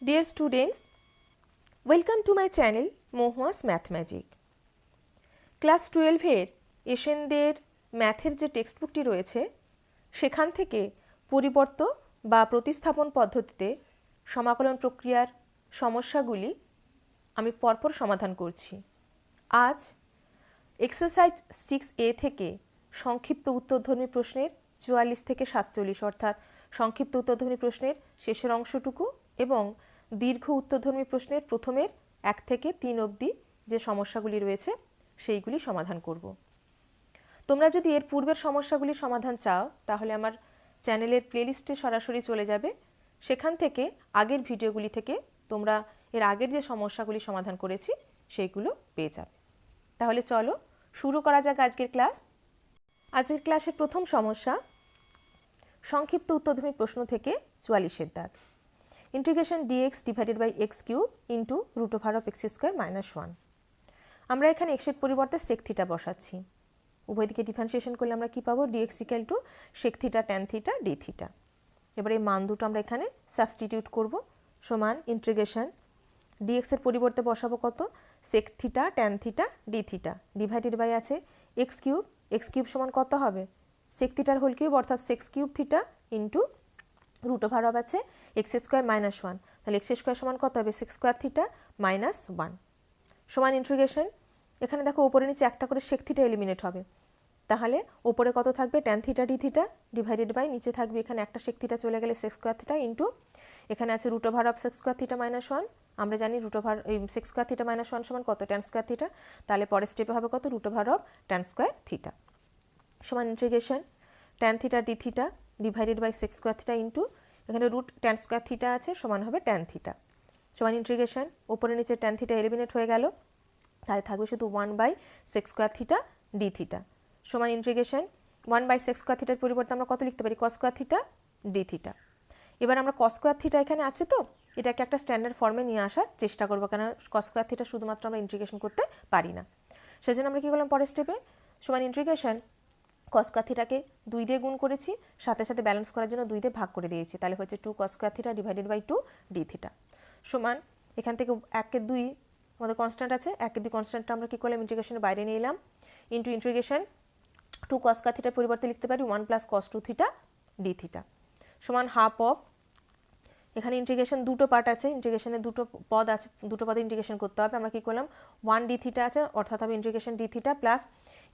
Dear students, welcome to my channel Mohua's Math Magic. Class 12-এর এশিয়ানদের ম্যাথের যে টেক্সট বুকটি রয়েছে সেখান থেকে পরিবর্ত বা প্রতিস্থাপন পদ্ধতিতে সমাকলন প্রক্রিয়ার সমস্যাগুলি আমি পরপর সমাধান করছি। আজ এক্সারসাইজ 6A থেকে সংক্ষিপ্ত উত্তরধর্মী প্রশ্নের 44 থেকে 47 অর্থাৎ সংক্ষিপ্ত উত্তরধর্মী প্রশ্নের শেষের অংশটুকু এবং দীর্ঘ উত্তরধর্মী প্রশ্নের প্রথমের 1 থেকে 3 অবধি যে সমস্যাগুলি রয়েছে সেইগুলি সমাধান করব। তোমরা যদি এর পূর্বের সমস্যাগুলি সমাধান চাও তাহলে আমার চ্যানেলের প্লেলিস্টে সরাসরি চলে যাবে, সেখান থেকে আগের ভিডিওগুলি থেকে তোমরা এর আগের যে সমস্যাগুলি সমাধান করেছি সেইগুলো পেয়ে যাবে। তাহলে চলো শুরু করা যাক আজকের ক্লাস। আজকের ক্লাসের প্রথম সমস্যা সংক্ষিপ্ত উত্তরধর্মী প্রশ্ন থেকে 44-এর দাগ। Integration dx divided by x cube into root over of x square minus 1। আমরা এখানে এক্সের পরিবর্তে সেক থিটা বসাচ্ছি। উভয় দিকে ডিফারেন্সিয়েশন করলে আমরা কি পাবো? dx equal to sec theta tan theta d theta. এবার এই মান দুটো আমরা এখানে সাবস্টিটিউট করব, সমান ইন্টিগ্রেশন dx এর পরিবর্তে বসাবো কত? Sec theta tan theta d theta divided by আছে এক্স কিউব সমান কত হবে? সেক থিটার হোল কিউব অর্থাৎ sec cube theta into root over of আছে এক্স স্কোয়ার মাইনাস 1, তাহলে এক্স স্কোয়ার সমান কত হবে? সেক্স স্কোয়ার থিটা মাইনাস 1 সমান ইন্টিগ্রেশন। এখানে দেখো ওপরে নিচে একটা করে সেক থিটা এলিমিনেট হবে, তাহলে ওপরে কত থাকবে? Tan theta d theta divided by নিচে থাকবে এখানে একটা সেক থিটা চলে গেলে সেক্স স্কোয়ার থিটা ইন্টু এখানে আছে root over of sec square theta minus 1। আমরা জানি রুট ওভার এই সেক্স স্কোয়ার থিটা মাইনাস 1 সমান কত? ট্যান স্কোয়ার থিটা, তাহলে পরের স্টেপে হবে কত? Root over of tan square theta সমান integration tan theta d theta divided by sec square theta into এখানে রুট ট্যান স্কোয়ার থিটা আছে সমান হবে ট্যান থিটা সমান ইন্টিগ্রেশন ওপরে নিচে ট্যান থিটা এলিমিনেট হয়ে গেল, তাহলে থাকবে শুধু 1 by sec square theta d theta সমান ইন্টিগ্রেশন 1 বাই সেক্স স্কোয়ার থিটার পরিবর্তে আমরা কত লিখতে পারি? Cos square theta d theta. এবার আমরা কস স্কোয়ার থিটা এখানে আছে তো এটাকে একটা স্ট্যান্ডার্ড ফর্মে নিয়ে আসার চেষ্টা করবো, কেন কস স্কোয়ার থিটা শুধুমাত্র আমরা ইন্টিগ্রেশন করতে পারি না। সেজন্য আমরা কী করলাম? পরের স্টেপে সমান ইন্টিগ্রেশন কস স্কোয়ার থিটাকে 2 দিয়ে গুণ করেছি, সাথে সাথে ব্যালেন্স করার জন্য 2 দিয়ে ভাগ করে দিয়েছি, তাহলে হচ্ছে 2 cos square theta divided by 2 d theta সমান এখান থেকে 1 2 আমাদের কনস্ট্যান্ট আছে, 1 2 কনস্ট্যান্টটা আমরা কী করলাম? ইন্টিগ্রেশনের বাইরে নিয়ে এলাম ইন্টু ইন্টিগ্রেশন 2 কস স্কোয়ার থিটার পরিবর্তে লিখতে পারি 1 plus cos 2 theta d theta সমান হাফ অফ এখানে ইন্টিগ্রেশন দুটো পার্ট আছে, ইন্টিগ্রেশনে দুটো পদ আছে, দুটো পদে ইন্টিগ্রেশন করতে হবে। আমরা কী করলাম? 1 ডি থিটা আছে অর্থাৎ হবে integration d theta plus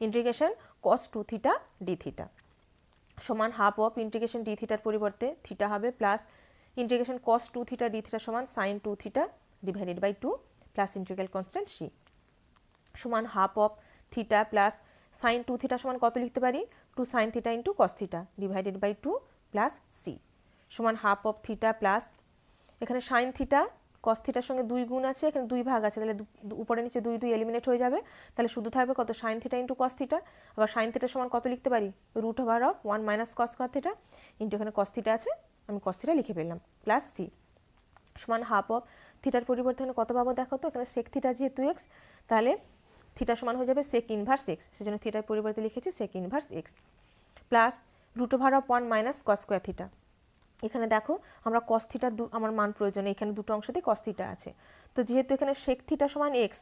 integration cos 2 theta d theta সমান হাফ অফ ইন্টিগ্রেশন ডি থিটার পরিবর্তে থিটা হবে plus integration cos 2 theta d theta সমান sine 2 theta divided by 2 plus integral constant C সমান half of theta plus sine 2 theta সমান কত লিখতে পারি? 2 sine theta into cos theta divided by 2 plus C সমান হাফ অফ থিটা প্লাস এখানে sine theta cos থিটার সঙ্গে 2 গুণ আছে, এখানে 2 ভাগ আছে, তাহলে উপরে নিচে 2 2 এলিমিনেট হয়ে যাবে, তাহলে শুধু থাকবে কত? Sine theta into cos theta. আবার সাইন থিটা সমান কত লিখতে পারি? Root over of 1 minus cos square theta into এখানে কস থিটা আছে, আমি কস থিটা লিখে ফেললাম প্লাস সি সমান হাফ অফ থিটার পরিবর্তে এখানে কত পাবো দেখো তো? এখানে সেক থিটা যেহেতু এক্স, তাহলে থিটা সমান হয়ে যাবে সেক ইনভার্স এক্স, সেজন্য থিটার পরিবর্তে লিখেছি sec inverse x plus root over of 1 minus cos square theta. এখানে দেখো আমরা কস থিটার আমার মান প্রয়োজন, এখানে দুটো অংশতেই কস থিটা আছে, তো যেহেতু এখানে সেক থিটা সমান এক্স,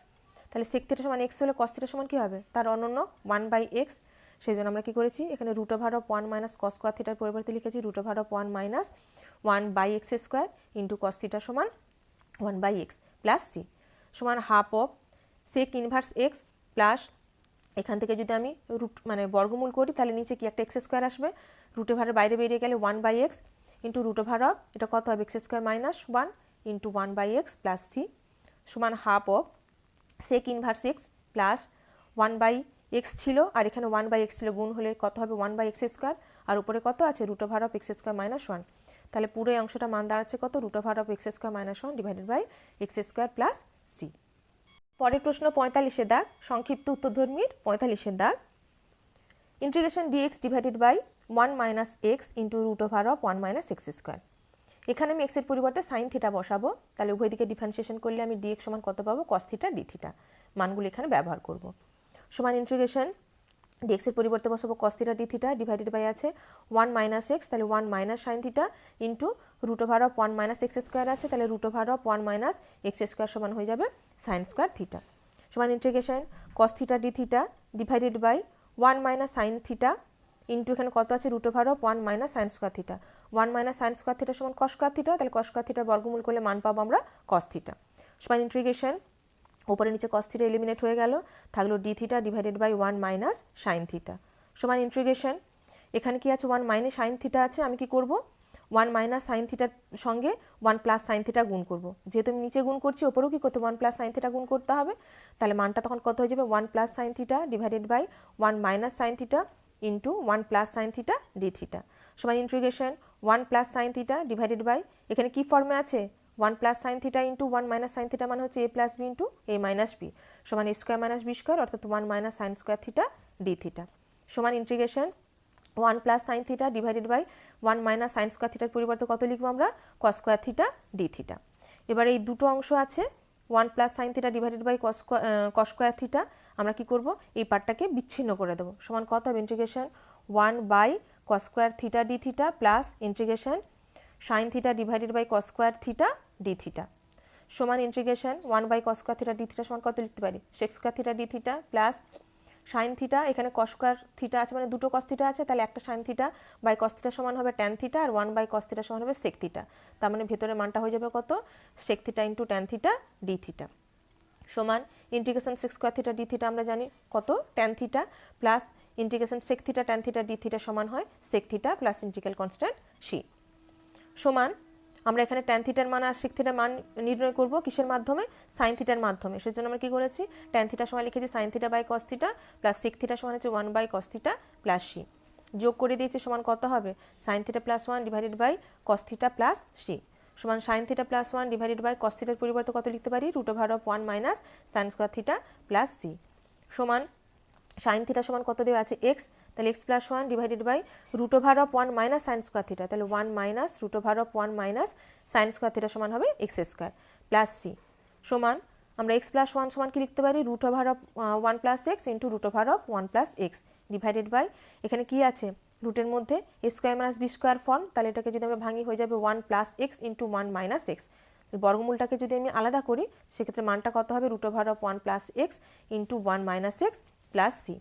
তাহলে সেক থিটা সমান এক্স হলে কস থিটা সমান কী হবে? তার অনন্য 1 বাই এক্স। সেই জন্য আমরা কী করেছি? এখানে root over of 1 minus cos square থিটার পরিবর্তে লিখেছি root over of 1 minus 1 by x square into cos theta সমান 1 বাই এক্স প্লাস সি সমান half of sec inverse x plus এখান থেকে যদি আমি রুট মানে বর্গমূল করি তাহলে নিচে কি একটা এক্স স্কোয়ার আসবে, রুট ওভারের বাইরে বেরিয়ে গেলে 1 by x into root over of এটা কত হবে? X square minus 1 into 1 by x plus C সমান half of sec inverse x plus 1 by x ছিল আর এখানে 1 বাই এক্স ছিল, গুণ হলে কত হবে? 1 বাই এক্স স্কোয়ার আর উপরে কত আছে? Root over of x square minus 1, তাহলে পুরো এই অংশটা মান দাঁড়াচ্ছে কত? Root over of x square minus 1 divided by x square plus C. পরের প্রশ্ন 45-এর দাগ, সংক্ষিপ্ত উত্তরধর্মীর 45-এর দাগ। Integration dx divided by 1 minus x into root over of 1 minus x square. এখানে আমি এক্সের পরিবর্তে সাইন থিটা বসাবো, তাহলে উভয় দিকে ডিফারেন্সিয়েশন করলে আমি ডিএক্স সমান কত পাবো? কস থিটা ডি থিটা মানগুলো এখানে ব্যবহার করব সমান ইন্টিগ্রেশন ডিএক্স এর পরিবর্তে বসাবো cos theta d theta divided by আছে 1 মাইনাস এক্স, তাহলে 1 minus sine theta into root over of 1 minus x square আছে, তাহলে root over of 1 minus x square সমান হয়ে যাবে সাইন স্কোয়ার থিটা সমান integration cos theta d theta divided by 1 minus sine theta into এখানে কত আছে root over of 1 minus sine square theta 1 minus sine square theta সমান কস square theta, তাহলে cos square theta বর্গমূল করলে মান পাবো আমরা কস থিটা সমান ইন্টিগ্রেশন উপরে নিচে কস থিটা এলিমিনেট হয়ে গেল, থাকলো d theta divided by 1 minus sine theta সমান ইন্টিগ্রেশন এখানে কি আছে 1 মাইনাস সাইন থিটা আছে, আমি কি করব 1 মাইনাস সাইন থিটার সঙ্গে 1 প্লাস সাইন থিটা গুণ করব, যেহেতু আমি নিচে গুণ করছি ওপরেও কি করতে 1 প্লাস সাইন থিটা গুণ করতে হবে, তাহলে মানটা তখন কত হয়ে যাবে 1 plus sine theta divided by 1 minus sine theta into 1 plus sine theta d theta সমান integration 1 plus sine theta divided by এখানে কি ফর্মে আছে 1 plus sine theta into 1 minus sine theta মানে হচ্ছে A plus B into A minus B সমান A square minus B square অর্থাৎ 1 minus sine square theta d theta সমান integration 1 plus sine theta divided by 1 minus sine square থিটার পরিবর্তে কত লিখবো আমরা cos square theta d theta. এবার এই দুটো অংশ আছে 1 plus sine theta divided by cos square theta, আমরা কি করব এই পার্টটাকে বিচ্ছিন্ন করে দেবো সমান কত হবে integration 1 by cos square theta d theta plus integration sine theta divided by cos square theta d theta সমান integration 1 by cos square theta d theta সমান কত লিখতে পারি sec square theta d theta plus sine theta এখানে cos square theta আছে মানে দুটো কস theta আছে, তাহলে একটা sine theta by cos theta সমান হবে ট্যান থিটা আর 1 বাই কস থিটা সমান হবে সেক থিটা, তার মানে ভেতরে মানটা হয়ে যাবে কত sec theta into tan theta d theta সমান integration sec square theta d theta আমরা জানি কত tan theta plus integration sec theta tan theta d theta সমান হয় sec theta plus integral constant C সমান আমরা এখানে ট্যান থিটার মান আর সেক থিটার মান নির্ণয় করব কিসের মাধ্যমে সাইন থিটার মাধ্যমে, সেজন্য আমরা কি করেছি ট্যান থিটার সময় লিখেছি sine theta by cos theta plus sec থিটার সমান হচ্ছে 1 by cos theta plus C যোগ করে দিয়েছি সমান কত হবে sine theta plus 1 divided by cos theta plus C সমান sine theta plus 1 divided by cos থিটার পরিবর্তে কত লিখতে পারি root over of 1 minus sine square theta plus C সমান সাইন থিটা সমান কত দেওয়া আছে এক্স, তাহলে x plus 1 divided by root over of 1 minus sine square theta, তাহলে 1 minus root over of 1 minus sine square theta সমান হবে x square plus C সমান আমরা এক্স প্লাস 1 সমান কি লিখতে পারি root over of 1 plus x into root over of 1 plus x divided by এখানে কি আছে রুটের মধ্যে এ square minus B square form, তাহলে এটাকে যদি আমরা ভাঙি হয়ে যাবে 1 plus x into 1 minus x, বর্গমূলটাকে যদি আমি আলাদা করি সেক্ষেত্রে মানটা কত হবে root over of 1 plus x into 1 minus x plus C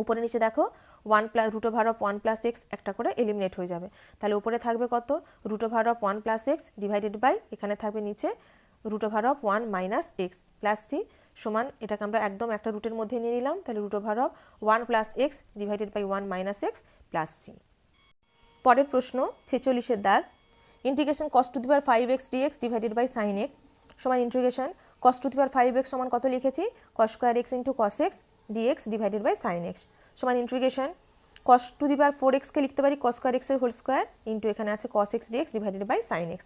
উপরে নিচে দেখো 1 plus root over of 1 plus x একটা করে এলিমিনেট হয়ে যাবে, তাহলে উপরে থাকবে কত root over of 1 plus x divided by এখানে থাকবে নিচে root over of 1 minus x plus C সমান এটাকে আমরা একদম একটা রুটের মধ্যে নিয়ে নিলাম, তাহলে root over of 1 plus x divided by 1 minus x plus C. পরের প্রশ্ন 46-এর দাগ integration cos to the power 5x dx divided by sine x সমান integration cos to the power 5x সমান কত লিখেছি cos square x into cos x dx divided by sine x সমান integration cos to the power 4x কে লিখতে পারি cos square এক্সের whole square into এখানে আছে cos x dx divided by sine x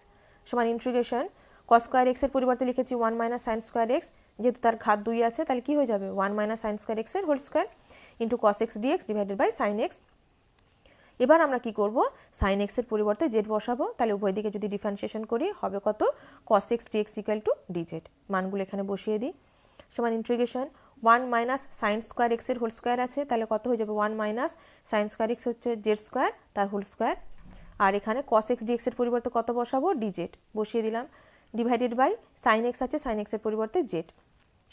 সমান ইন্টিগ্রেশন কস স্কোয়ার এক্সের পরিবর্তে লিখেছি 1 মাইনাস সাইন স্কোয়ার এক্স, যেহেতু তার ঘাত 2 আছে তাহলে কি হয়ে যাবে 1 মাইনাস সাইন স্কোয়ার এক্সের whole square into cos x dx divided by sine x. এবার আমরা কি করব সাইন এক্সের পরিবর্তে জেড বসাবো, তাহলে উভয় দিকে যদি ডিফারেন্সিয়েশন করি হবে কত cos x dx equal to dz, মানগুলো এখানে বসিয়ে দিই সমান ইন্টিগ্রেশন 1 মাইনাস সাইন স্কোয়ার এক্সের হোল স্কোয়ার আছে, তাহলে কত হয়ে যাবে 1 মাইনাস সাইন স্কোয়ার এক্স হচ্ছে জেড স্কোয়ার তার হোল স্কোয়ার, আর এখানে কস এক্স ডিএক্স এর পরিবর্তে কত বসাবো ডিজেড বসিয়ে দিলাম ডিভাইডেড বাই সাইন এক্স আছে সাইন এক্সের পরিবর্তে জেড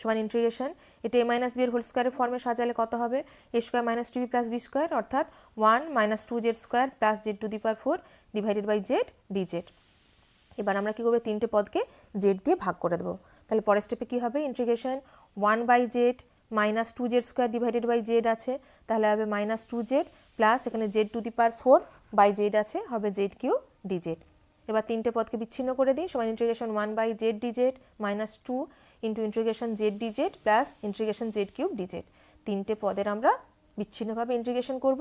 সমান ইন্টিগ্রেশন এটা এ মাইনাস বি এর হোল স্কোয়ারের ফর্মে সাজালে কত হবে A square minus 2b plus B square অর্থাৎ 1 minus 2z square plus Z to the power 4 divided by z dz. এবার আমরা কি করব তিনটে পদকে জেড দিয়ে ভাগ করে দেবো, তাহলে পরের স্টেপে কী হবে integration 1 by z minus 2z square divided by z আছে, তাহলে হবে মাইনাস 2z প্লাস এখানে z to the power 4 by z আছে হবে জেড কিউ ডিজেড। এবার তিনটে পদকে বিচ্ছিন্ন করে দিই সমান integration 1 by z dz minus 2 into integration z dz plus integration z cube dz, তিনটে পদের আমরা বিচ্ছিন্নভাবে ইন্টিগ্রেশন করব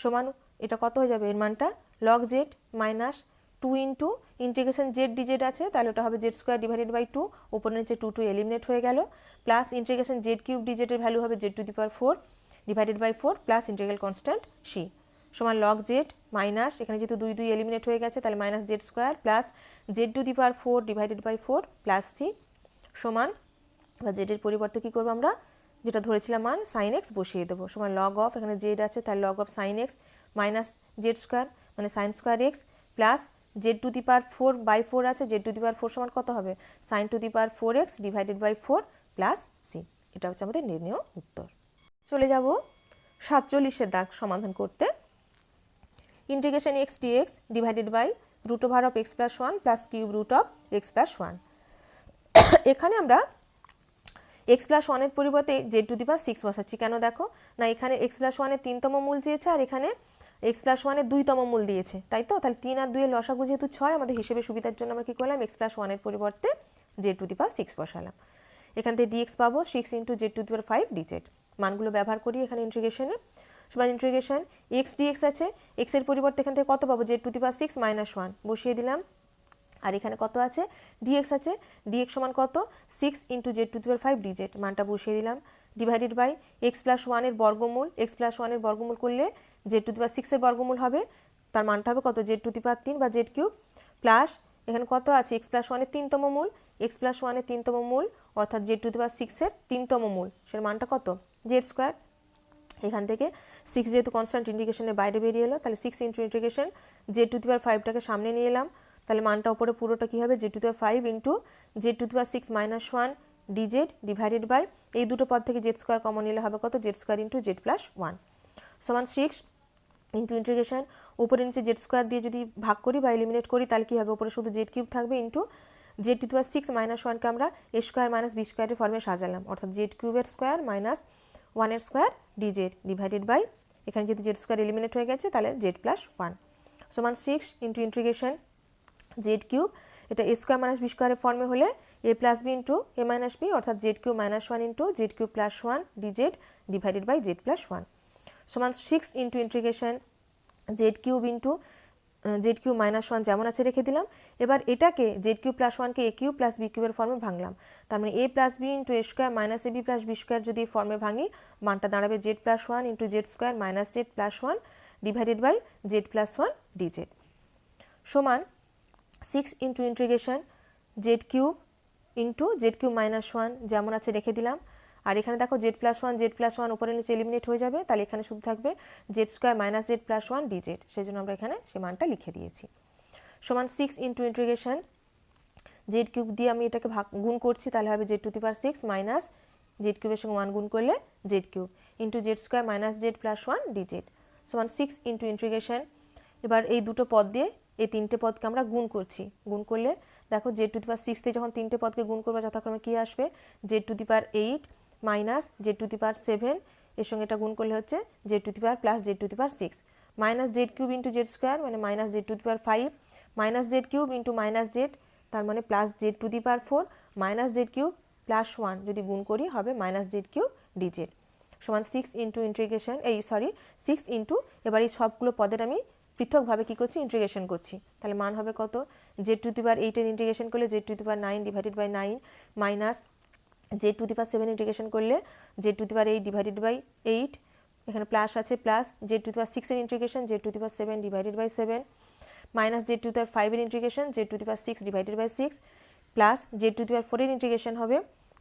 সমান এটা কত হয়ে যাবে এর মানটা log z minus 2 into integration z DZ আছে তাহলে ওটা হবে জেড স্কোয়ার ডিভাইডেড বাই 2 উপরে নিচে 2 এলিমিনেট হয়ে গেল প্লাস ইন্টিগ্রেশন জেড কিউব ডিজেডের ভ্যালু হবে z to the power 4 divided by 4 plus integral constant C সমান লগ জেড মাইনাস এখানে যেহেতু 2 এলিমিনেট হয়ে গেছে তাহলে minus Z square plus Z to the power 4 divided by 4 plus C সমান বা জেডের পরিবর্তে কী করবো আমরা যেটা ধরেছিলাম মান সাইন এক্স বসিয়ে দেবো, সমান লগ অফ, এখানে জেড আছে তার log of sine X minus Z square মানে sine square X plus Z to the power 4/4 আছে, জেড টু দি পাওয়ার 4 সমান কত হবে, sine to the power 4x divided by 4 plus C. এটা হচ্ছে আমাদের নির্ণেয় উত্তর। চলে যাব 47 দাগ সমাধান করতে। Integration x dx divided by root over of x plus 1 plus cube root of x plus 1। এখানে আমরা এক্স প্লাস 1-এর পরিবর্তে জেড টু দি পাওয়ার 6 বসাচ্ছি। কেন দেখো না, এখানে এক্স প্লাস 1-এর 3তম মূল চেয়েছে আর এখানে এক্স প্লাস 1-এর 2তম মূল দিয়েছে, তাই তো? তাহলে 3 আর 2 এর লসাগু যেহেতু 6, আমাদের হিসেবে সুবিধার জন্য আমরা কী করলাম, এক্স প্লাস 1-এর পরিবর্তে জেড টু দি পাওয়ার 6 বসালাম। এখান থেকে ডিএক্স পাবো 6 into z to the power 5 DZ. মানগুলো ব্যবহার করি এখানে ইন্টিগ্রেশনে, সমান ইন্টিগ্রেশন এক্স ডিএক্স আছে, এক্সের পরিবর্তে এখান থেকে কত পাবো, z to the power 6 minus 1 বসিয়ে দিলাম। আর এখানে কত আছে, ডিএক্স আছে, ডিএক্স সমান কত 6 into z to the power 5 DZ, মানটা বসিয়ে দিলাম। ডিভাইডেড বাই এক্স প্লাস 1-এর বর্গমূল, এক্স প্লাস 1-এর বর্গমূল করলে জেড টু দি পাওয়ার 6-এর বর্গমূল হবে, তার মানটা হবে কত, জেড টু দি পাওয়ার 3 বা জেড কিউব প্লাস এখানে কত আছে, এক্স প্লাস 1-এর 3তম মূল, এক্স প্লাস 1-এর 3তম মূল অর্থাৎ জেড টু দি পাওয়ার 6-এর 3তম মূল, সেটার মানটা কত, জেড স্কোয়ার। এখান থেকে 6 যেহেতু কনস্ট্যান্ট ইন্টিগ্রেশনের বাইরে বেরিয়ে এলো, তাহলে 6 into integration z to the power 5টাকে সামনে নিয়ে এলাম, তাহলে মানটা উপরে পুরোটা কী হবে, z to the power 5 into z to the power 6 minus 1 DZ divided by এই দুটো পদ থেকে জেড স্কোয়ার কমন নিলে হবে কত, Z square into Z plus 1 সমান 6 ইন্টু ইন্টিগ্রেশন উপরে নিচে জেড স্কোয়ার দিয়ে যদি ভাগ করি বা এলিমিনেট করি তাহলে কী হবে, উপরে শুধু জেড কিউব থাকবে into z to the power 6 minus 1কে আমরা এ স্কোয়ার মাইনাস বি স্কোয়ারের ফর্মে সাজালাম, অর্থাৎ জেড কিউবের স্কোয়ার মাইনাস 1-এর স্কোয়ার ডিজেড ডিভাইডেড বাই এখানে যেহেতু জেড স্কোয়ার এলিমিনেট হয়ে গেছে তাহলে জেড প্লাস 1 সমান 6 ইন্টু ইন্টিগ্রেশন জেড কিউব, এটা এ স্কোয়ার মাইনাস বি স্কোয়ারের ফর্মে হলে a plus B into A minus b অর্থাৎ z cube minus 1 into z cube plus 1 DZ divided by z plus 1 সমান 6 into integration z cube into z cube minus 1 যেমন আছে রেখে দিলাম। এবার এটাকে জেড কিউব প্লাস 1কে এ কিউব প্লাস বি কিউবের ফর্মে ভাঙলাম, তার মানে a plus B into a square minus a b plus B square যদি ফর্মে ভাঙি মানটা দাঁড়াবে z plus 1 into z square minus z plus 1 divided by z plus 1 dz সমান 6 into integration z cube into z cube minus 1 যেমন আছে রেখে দিলাম। আর এখানে দেখো জেড প্লাস 1 উপরে নিচে এলিমিনেট হয়ে যাবে, তাহলে এখানে শুধু থাকবে Z square minus z plus 1 DZ, সেই জন্য আমরা এখানে সে মানটা লিখে দিয়েছি। সমান 6 ইন্টু ইন্টিগ্রেশন জেড কিউব দিয়ে আমি এটাকে গুণ করছি, তাহলে হবে z to the power 6 minus z কিউবের সঙ্গে 1 গুণ করলে Z cube into z square minus z plus 1 dz সমান 6 ইন্টু ইন্টিগ্রেশন। এবার এই দুটো পদ দিয়ে এই তিনটে পদকে আমরা গুণ করছি, গুণ করলে দেখো জেড টু দি পাওয়ার 6 দিয়ে যখন তিনটে পদকে গুণ করবে যথাক্রমে কী আসবে, z to the power 8 minus z to the power 7 এর সঙ্গে এটা গুণ করলে হচ্ছে z to the power plus Z to the power 6 minus z cube into z square মানে minus z to the power 5 minus z cube into minus z তার মানে plus Z to the power 4 minus z cube plus 1 যদি গুণ করি হবে minus z cube DZ সমান 6 into integration 6 into এবার এই সবগুলো পদের আমি পৃথকভাবে কী করছি, ইন্টিগ্রেশন করছি, তাহলে মান হবে কত, জেড টু দি পাওয়ার 8-এর ইন্টিগ্রেশন করলে z to the power 9 divided by 9 minus z to the power 7 integration করলে z to the power 8 divided by 8 এখানে প্লাস আছে plus Z to the power 6-এর integration z to the power 7 divided by 7 minus z to the power 5-এর integration z to the power 6 divided by 6 plus Z to the power 4-এর integration হবে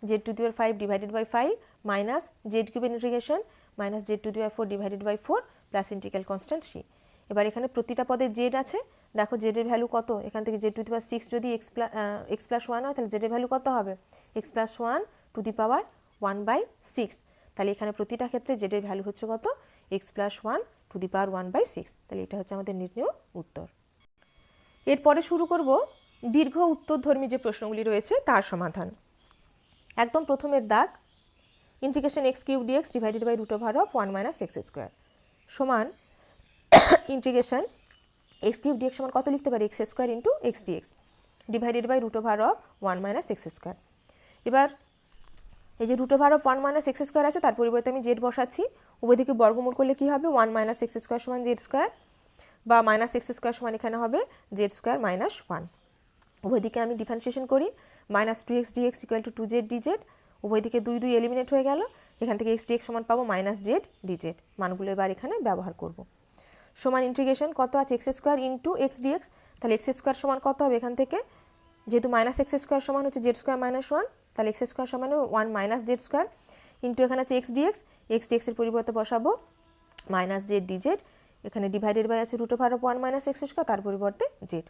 z to the power 5 divided by 5 minus z কিউবের integration minus z to the power 4 divided by 4 plus integral constant c. এবার এখানে প্রতিটা পদে Z আছে, দেখো জেডের value কত, এখান থেকে জেড টু দি পাওয়ার 6 যদি এক্স প্লাস 1 হয় তাহলে জেডের ভ্যালু কত হবে, এক্স প্লাস 1 টু দি পাওয়ার 1/6, তাহলে এখানে প্রতিটা ক্ষেত্রে জেডের ভ্যালু হচ্ছে কত, এক্স প্লাস 1 টু দি পাওয়ার 1/6, তাহলে এটা হচ্ছে আমাদের নির্ণেয় উত্তর। এরপরে শুরু করব দীর্ঘ উত্তরধর্মী যে প্রশ্নগুলি রয়েছে তার সমাধান। একদম প্রথমের দাগ integration x cube dx divided by root over of 1 minus x square সমান ইন্টিগ্রেশন এক্স কিউব ডিএক্স সমান কত লিখতে পারি, x square into x dx divided by root over of 1 minus x square. এবার এই যে root over of 1 minus x square আছে তার পরিবর্তে আমি জেড বসাচ্ছি, উভয় দিকে বর্গমূল করলে কী হবে 1 মাইনাস এক্স স্কোয়ার সমান জেড স্কোয়ার বা মাইনাস এক্স স্কোয়ার সমান এখানে হবে জেড স্কোয়ার মাইনাস 1, উভয় দিকে আমি ডিফারেন্সিয়েশন করি minus 2x dx equal two 2z dz, উভয় দিকে 2 2 এলিমিনেট হয়ে গেল, এখান থেকে x dx সমান পাবো মাইনাস জেড ডিজেড, মানগুলো এবার এখানে ব্যবহার করব। সমান ইন্টিগ্রেশন কত আছে x square into x dx, তাহলে এক্স স্কোয়ার সমান কত হবে এখান থেকে, যেহেতু মাইনাস এক্স স্কোয়ার সমান হচ্ছে জেড স্কোয়ার মাইনাস 1 তাহলে এক্স স্কোয়ার সমান 1 মাইনাস জেড স্কোয়ার ইন্টু এখানে আছে এক্স ডিএক্স, এক্স ডিএক্সের পরিবর্তে বসাবো মাইনাস জেড ডিজেড, এখানে ডিভাইডেড বাই আছে root over of 1 minus x square, তার পরিবর্তে জেড।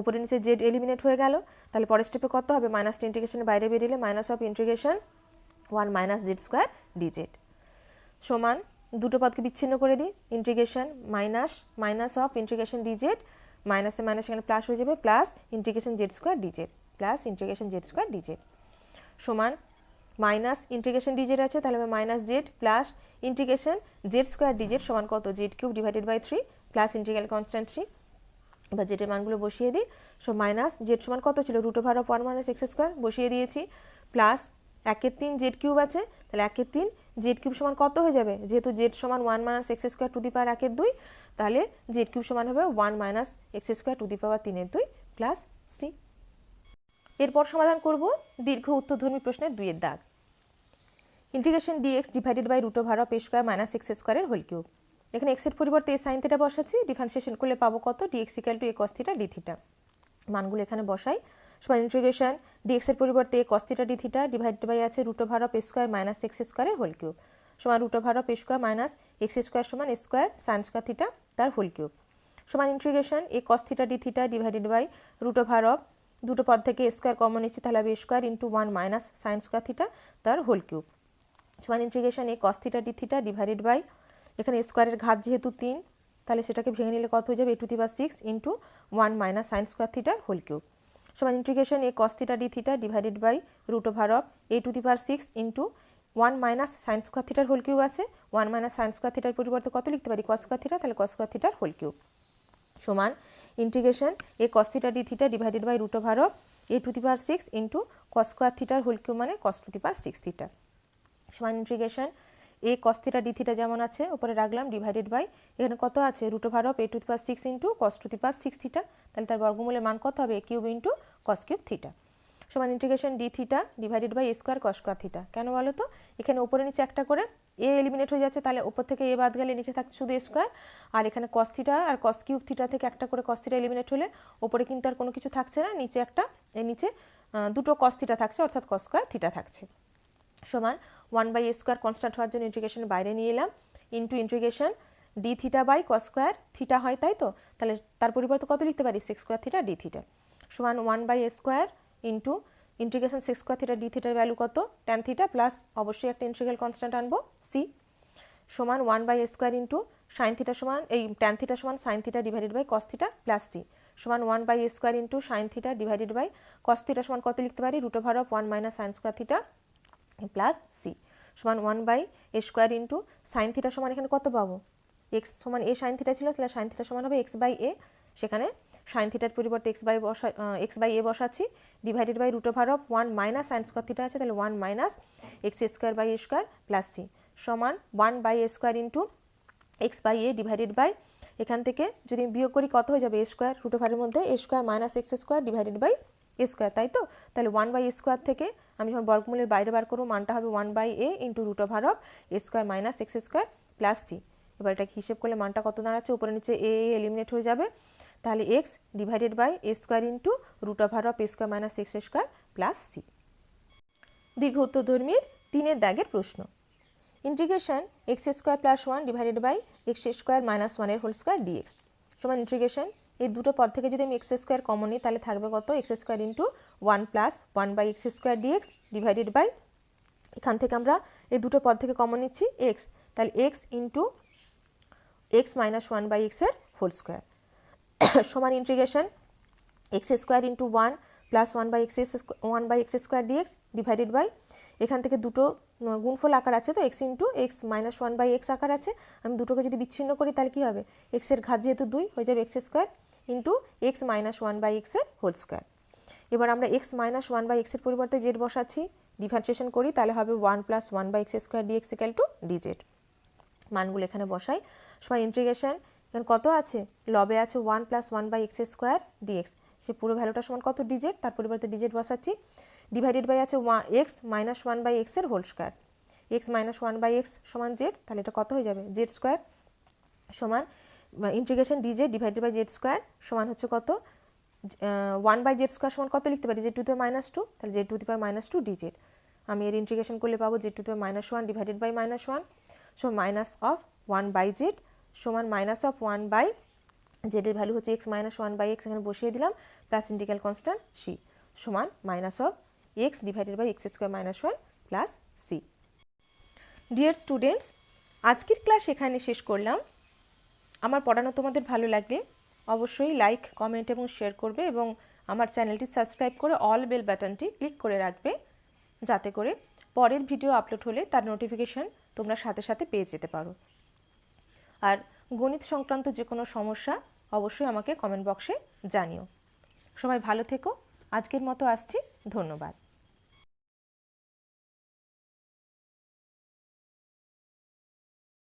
উপরে নিচে জেড এলিমিনেট হয়ে গেল, তাহলে পরের স্টেপে কত হবে, মাইনাসটা ইন্টিগ্রেশনের বাইরে বেরিয়ে minus of integration 1 minus Z square dz সমান দুটো পদকে বিচ্ছিন্ন করে দিই, integration minus of integration dz, মাইনাসে মাইনাস এখানে প্লাস হয়ে যাবে, plus integration z square dz, plus integration z square dz সমান মাইনাস ইন্টিগ্রেশন ডিজেড আছে, তাহলে হবে minus z plus integration z square dz সমান কত, z cube divided by 3 plus integral constant 3। এবার জেডের মানগুলো বসিয়ে দিই, সো মাইনাস জেড সমান কত ছিল, root over of 1 minus x square বসিয়ে দিয়েছি, প্লাস 1/3 জেড কিউব আছে, তাহলে 1/3 জেড কিউব সমান কত হয়ে যাবে, যেহেতু জেড সমান 1 minus x square to the power 1/2, তাহলে জেড কিউব সমান হবে 1 minus x square to the power 3/2 plus c. এরপর সমাধান করব দীর্ঘ উত্তরধর্মী প্রশ্নের 2 এর দাগ। Integration dx divided by root over of a square minus x স্কোয়ারের হোল কিউব। এখানে এক্সের পরিবর্তে এ সাইন থিটা বসাচ্ছি, ডিফারেন্সিয়েশন করলে পাবো কত, d x equal to a cos theta d theta. মানগুলো এখানে বসাই, সমান ইন্টিগ্রেশন ডিএক্স এর পরিবর্তে a cos theta d theta divided by আছে root over of a square minus x স্কোয়ারের হোল কিউব সমান root over of a square minus x square সমান স্কোয়ার সাইন স্কোয়ার থিটা তার হোল কিউব সমান integration a cos theta d theta divided by root over of দুটো পদ থেকে square common নিচ্ছি, তাহলে হবে square into 1 minus sine square theta তার হোল কিউব সমান integration a cos theta d theta divided by এখানে স্কোয়ারের ঘাত যেহেতু 3, তাহলে সেটাকে ভেঙে নিলে কত হয়ে যাবে, a to the power 6 into 1 minus sine square থিটার হোল কিউব সমান integration a cos theta d theta divided by root over of a to the power 6 into 1 minus sine square থিটার হোল কিউব আছে, 1 minus sine square থিটার পরিবর্তে কত লিখতে পারি, cos square theta, তাহলে কস স্কোয়ার থিটার হোল কিউব সমান integration a cos theta d theta divided by root over of a to the power 6 into cos square থিটার হোল কিউব মানে cos to the power 6 theta সমান integration a cos theta d theta যেমন আছে উপরে রাখলাম divided by এখানে কত আছে root over of a to the power 6 into cos to the power 6 theta, তাহলে তার বর্গমূলের মান কত হবে, a cube into cos cube theta সমান integration d theta divided by a square cos square theta. কেন বলো তো, এখানে উপরে নিচে একটা করে এ এলিমিনেট হয়ে যাচ্ছে, তাহলে উপর থেকে এ বাদ গেলে নিচে থাকছে শুধু এ স্কোয়ার, আর এখানে কস থিটা আর কস কিউব থিটা থেকে একটা করে কস থিটা এলিমিনেট হলে উপরে কিন্তু আর কোনো কিছু থাকছে না, নিচে একটা নিচে দুটো কস থিটা থাকছে অর্থাৎ কস স্কোয়ার থিটা থাকছে সমান 1 বাই এ স্কোয়ার কনস্ট্যান্ট হওয়ার জন্য ইন্টিগ্রেশন বাইরে নিয়ে এলাম into integration d theta by cos square theta হয়, তাই তো, তাহলে তার পরিবর্তে কত লিখতে পারি, sec square theta d theta সমান 1 by a square into integration sec square theta d থিটার ভ্যালু কত, ট্যান থিটা প্লাস অবশ্যই একটা ইন্টিগ্রাল কনস্ট্যান্ট আনবো সি সমান 1 by a square into sine theta সমান এই ট্যান থিটা সমান sine theta divided by cos theta plus C সমান 1 by a square into sine theta divided by cos theta সমান কত লিখতে পারি, root over of 1 minus sine square theta plus C সমান 1 by a square into sine theta সমান এখানে কত পাবো, এক্স সমান এ সাইন থিটা ছিল, তাহলে সাইন থিটা সমান হবে এক্স বাই এ, সেখানে সাইন থিটার পরিবর্তে এক্স বাই এ বসাচ্ছি divided by root over of 1 minus sine square theta আছে, তাহলে 1 minus x square by a square plus C সমান 1 by a square into x by a divided by এখান থেকে যদি বিয়োগ করি কত হয়ে যাবে, এ স্কোয়ার রুট ওভারের মধ্যে এ square minus x square divided by a square, তাই তো, তাহলে 1 বাই এ স্কোয়ার থেকে আমি যখন বর্গমূলের বাইরে বার করবো মানটা হবে 1 by a into root over of a square minus x square plus c. এবার এটাকে হিসেব করলে মানটা কত দাঁড়াচ্ছে, উপরে নিচে এ এলিমিনেট হয়ে যাবে, তাহলে x divided by a square into root over of a square minus x square plus c. দীর্ঘ উত্তরধর্মীর 3 এর দাগের প্রশ্ন, integration x square plus 1 divided by x square minus 1 এর হোল স্কোয়ার ডিএক্স সমান ইন্টিগ্রেশন এই দুটো পদ থেকে যদি আমি এক্স স্কোয়ার কমন নিই তাহলে থাকবে কত, x square into 1 plus 1 by x square dx divided by এখান থেকে আমরা এই দুটো পদ থেকে কমন নিচ্ছি এক্স, তাহলে x into x minus 1 by এক্সের হোল স্কোয়ার সমান integration x square into 1 plus 1 by x square dx divided by এখান থেকে দুটো গুণফল আকার আছে, তো x into x minus 1 by x আকার আছে, আমি দুটোকে যদি বিচ্ছিন্ন করি তাহলে কী হবে, এক্সের ঘাত যেহেতু 2 হয়ে যাবে x square into x minus 1 by এক্সের হোল স্কোয়ার। এবার আমরা এক্স মাইনাস 1 বাই এক্সের পরিবর্তে জেড বসাচ্ছি, ডিফারেন্সিয়েশন করি তাহলে হবে 1 plus 1 by x square dx equal to dz. মানগুলো এখানে বসাই সমান ইন্টিগ্রেশন এখানে কত আছে, লবে আছে 1 plus 1 by x square d x, সে পুরো ভ্যালুটা সমান কত ডিজেড, তার পরিবর্তে ডিজেড বসাচ্ছি ডিভাইডেড বাই আছে এক্স মাইনাস 1 বাই এক্সের whole square, x minus 1 by x সমান জেড, তাহলে এটা কত হয়ে যাবে জেড স্কোয়ার সমান integration d z divided by z square সমান হচ্ছে কত, 1 বাই জেড স্কোয়ার সমান কত লিখতে পারি, জেড টু দি পাওয়ার -2, তাহলে z to the power -2 dz আমি এর ইন্টিগ্রেশন করলে পাবো z to the power -1 divided by -1, so minus of 1 by z সমান মাইনাস অফ 1 বাই জেডের ভ্যালু হচ্ছে এক্স মাইনাস 1 বাই এক্স, এখানে বসিয়ে দিলাম, প্লাস ইন্টিগ্রাল কনস্ট্যান্ট সি সমান minus of x divided by x square minus 1 plus c. Dear students, আজকের class এখানে শেষ করলাম। আমার পড়ানো তোমাদের ভালো লাগলে অবশ্যই লাইক, কমেন্ট এবং শেয়ার করবে এবং আমার চ্যানেলটি সাবস্ক্রাইব করে অল বেল বাটনটি ক্লিক করে রাখবে, যাতে করে পরের ভিডিও আপলোড হলে তার নোটিফিকেশান তোমরা সাথে সাথে পেয়ে যেতে পারো। আর গণিত সংক্রান্ত যে কোনো সমস্যা অবশ্যই আমাকে কমেন্ট বক্সে জানিও। সবাই ভালো থেকো, আজকের মতো আসছি, ধন্যবাদ।